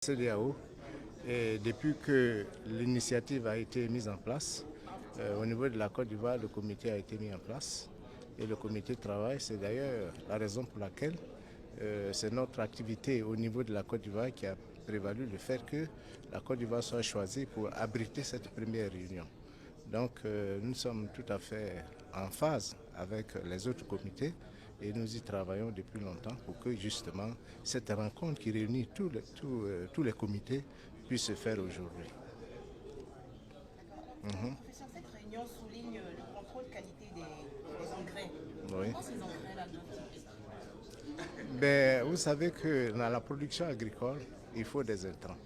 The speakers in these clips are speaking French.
CEDEAO, et depuis que l'initiative a été mise en place, au niveau de la Côte d'Ivoire, le comité a été mis en place. Et le comité de travail, c'est d'ailleurs la raison pour laquelle c'est notre activité au niveau de la Côte d'Ivoire qui a prévalu le fait que la Côte d'Ivoire soit choisie pour abriter cette première réunion. Donc nous sommes tout à fait en phase avec les autres comités et nous y travaillons depuis longtemps pour que justement cette rencontre qui réunit tous les comités puisse se faire aujourd'hui. Professeur, cette réunion souligne le contrôle qualité des engrais. Oui. Comment ces engrais-là doivent être? Vous savez que dans la production agricole, il faut des intrants.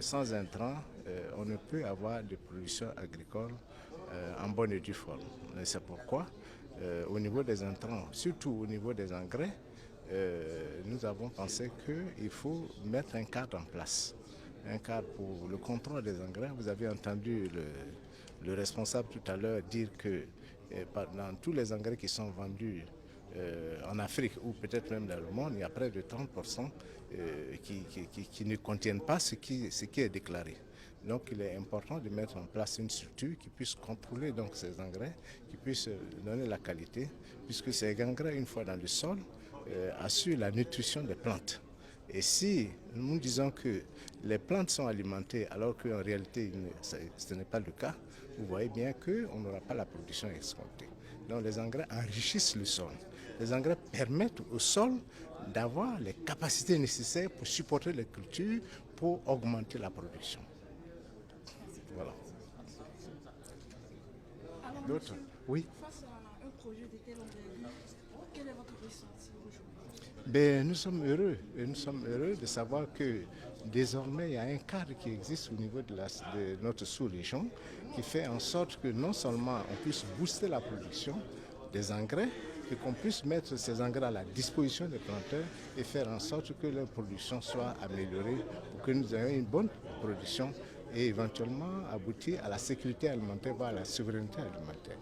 Sans intrants, on ne peut avoir de production agricole en bonne et due forme. C'est pourquoi, au niveau des intrants, surtout au niveau des engrais, nous avons pensé qu'il faut mettre un cadre en place. Un cadre pour le contrôle des engrais. Vous avez entendu le responsable tout à l'heure dire que dans tous les engrais qui sont vendus en Afrique ou peut-être même dans le monde, il y a près de 30% qui ne contiennent pas ce qui est déclaré. Donc il est important de mettre en place une structure qui puisse contrôler donc ces engrais, qui puisse donner la qualité, puisque ces engrais, une fois dans le sol, assurent la nutrition des plantes. Et si nous disons que les plantes sont alimentées alors qu'en réalité ce n'est pas le cas, vous voyez bien qu'on n'aura pas la production escomptée. Donc les engrais enrichissent le sol. Les engrais permettent au sol d'avoir les capacités nécessaires pour supporter les cultures, pour augmenter la production. Voilà. D'autres? Oui. Face à un projet de telle envergure, quel est votre ressenti aujourd'hui? Nous sommes heureux de savoir que désormais il y a un cadre qui existe au niveau de notre sous-région qui fait en sorte que non seulement on puisse booster la production des engrais, et qu'on puisse mettre ces engrais à la disposition des planteurs et faire en sorte que leur production soit améliorée pour que nous ayons une bonne production et éventuellement aboutir à la sécurité alimentaire, voire à la souveraineté alimentaire.